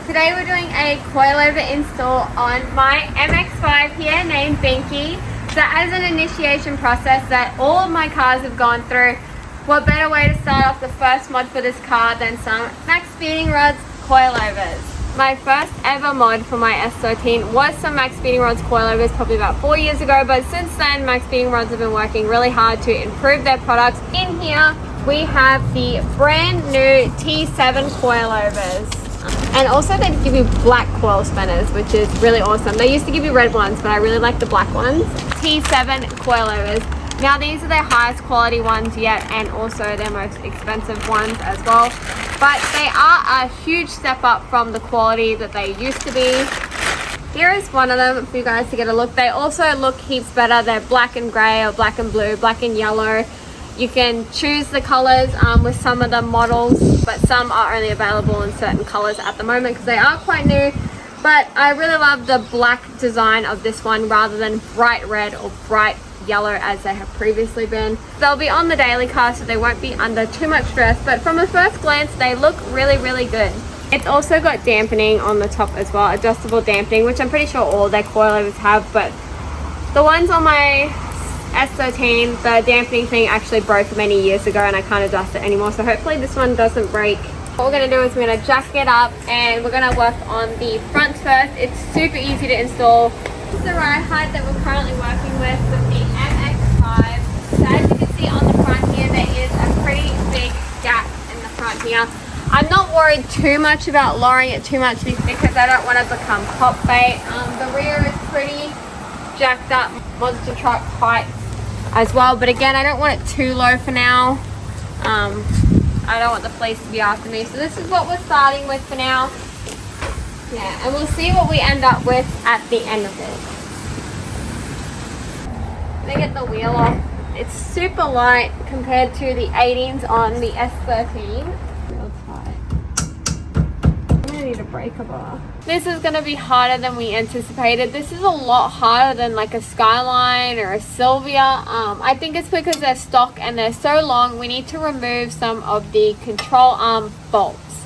Today we're doing a coilover install on my MX5 here named Binky. So as an initiation process that all of my cars have gone through, what better way to start off the first mod for this car than some MaxpeedingRods coilovers. My first ever mod for my S13 was some MaxpeedingRods coilovers probably about 4 years ago, but since then MaxpeedingRods have been working really hard to improve their products. In here we have the brand new T7 coilovers. And also they give you black coil spinners, which is really awesome. They used to give you red ones, but I really like the black ones. T7 coilovers. Now these are their highest quality ones yet, and also their most expensive ones as well. But they are a huge step up from the quality that they used to be. Here is one of them for you guys to get a look. They also look heaps better. They're black and grey or black and blue, black and yellow. You can choose the colors with some of the models, but some are only available in certain colors at the moment because they are quite new. But I really love the black design of this one rather than bright red or bright yellow as they have previously been. They'll be on the daily car, so they won't be under too much stress, but from a first glance they look really good. It's also got dampening on the top as well, adjustable dampening, which I'm pretty sure all their coilovers have, but the ones on my S13, the dampening thing actually broke many years ago and I can't adjust it anymore, so hopefully this one doesn't break. What we're going to do is we're going to jack it up and we're going to work on the front first. It's super easy to install. This is the ride height that we're currently working with the MX5. So as you can see on the front here, there is a pretty big gap in the front here. I'm not worried too much about lowering it too much because I don't want to become top bait. The rear is pretty jacked up, monster truck height as well, but again I don't want it too low for now. I don't want the police to be after me, so this is what we're starting with for now. Yeah, and we'll see what we end up with at the end of it. I'm gonna get the wheel off. It's super light compared to the 18s on the S13. Need a breaker bar. This is going to be harder than we anticipated. This is a lot harder than like a Skyline or a Sylvia. I think it's because they're stock and they're so long. We need to remove some of the control arm bolts.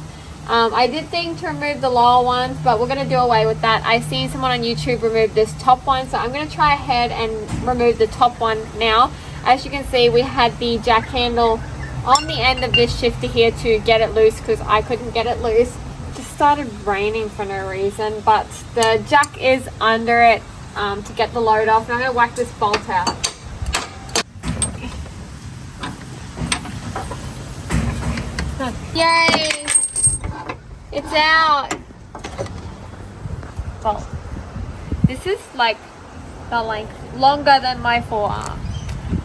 I did think to remove the lower ones, but we're going to do away with that. I seen someone on YouTube remove this top one, so I'm going to try ahead and remove the top one now. As you can see, we had the jack handle on the end of this shifter here to get it loose because I couldn't get it loose. Started raining for no reason, but the jack is under it to get the load off, and I'm going to whack this bolt out. Yay! It's out! Bolt. This is like the length, longer than my forearm.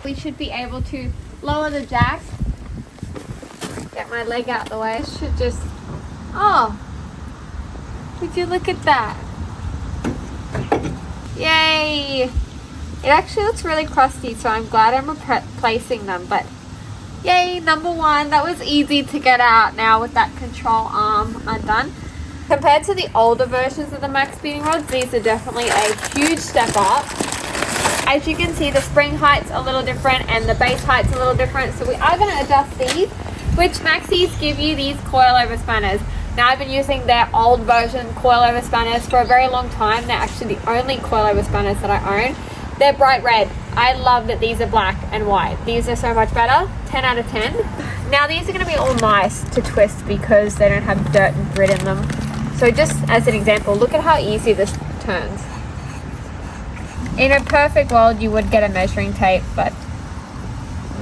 We should be able to lower the jack. Get my leg out the way. It should just... Oh! Would you look at that? Yay! It actually looks really crusty, so I'm glad I'm replacing them, but yay, number one. That was easy to get out now with that control arm undone. Compared to the older versions of the MaxpeedingRods, these are definitely a huge step up. As you can see, the spring height's a little different and the base height's a little different, so we are going to adjust these, which Maxies give you these coilover spanners. Now I've been using their old version coilover spanners for a very long time. They're actually the only coilover spanners that I own. They're bright red. I love that these are black and white. These are so much better. 10 out of 10. Now these are going to be all nice to twist because they don't have dirt and grit in them. So just as an example, look at how easy this turns. In a perfect world you would get a measuring tape, but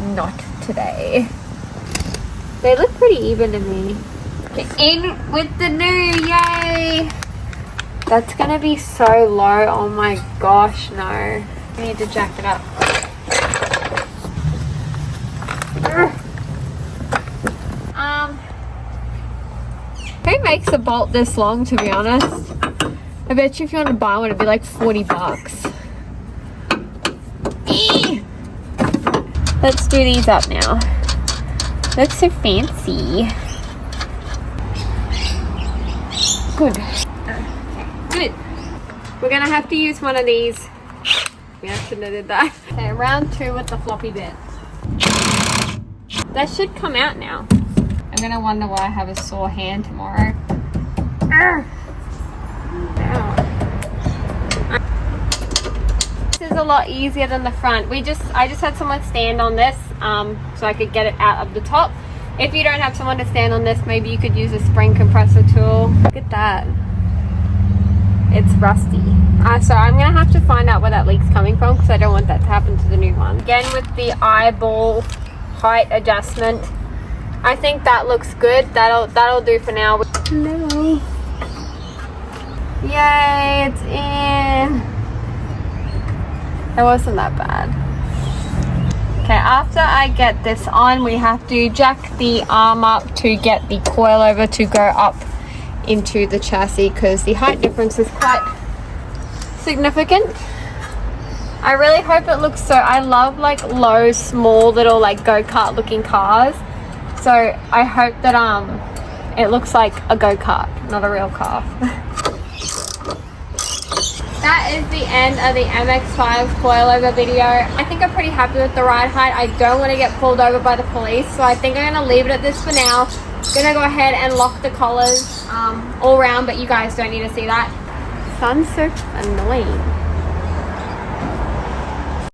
not today. They look pretty even to me. In with the new, yay! That's gonna be so low, oh my gosh, no. I need to jack it up. Who makes a bolt this long, to be honest? I bet you if you want to buy one, it'd be like 40 bucks. Eee! Let's do these up now. Looks so fancy. Good. Good. We're gonna have to use one of these. Yeah, I shouldn't have did that. Okay, round 2 with the floppy bit. That should come out now. I'm gonna wonder why I have a sore hand tomorrow. Arrgh. is a lot easier than the front. I just had someone stand on this so I could get it out of the top. If you don't have someone to stand on this, maybe you could use a spring compressor tool. Look at that. It's rusty. So I'm gonna have to find out where that leak's coming from, because I don't want that to happen to the new one. Again, with the eyeball height adjustment, I think that looks good. That'll do for now. Hello. Yay, it's in. It wasn't that bad. Okay, after I get this on, we have to jack the arm up to get the coilover to go up into the chassis, because the height difference is quite significant. I really hope it looks so. I love like low, small little like go-kart looking cars. So I hope that it looks like a go-kart, not a real car. That is the end of the MX5 coilover video. I think I'm pretty happy with the ride height. I don't want to get pulled over by the police, so I think I'm going to leave it at this for now. Gonna go ahead and lock the collars all around, but you guys don't need to see that. Sun's so annoying.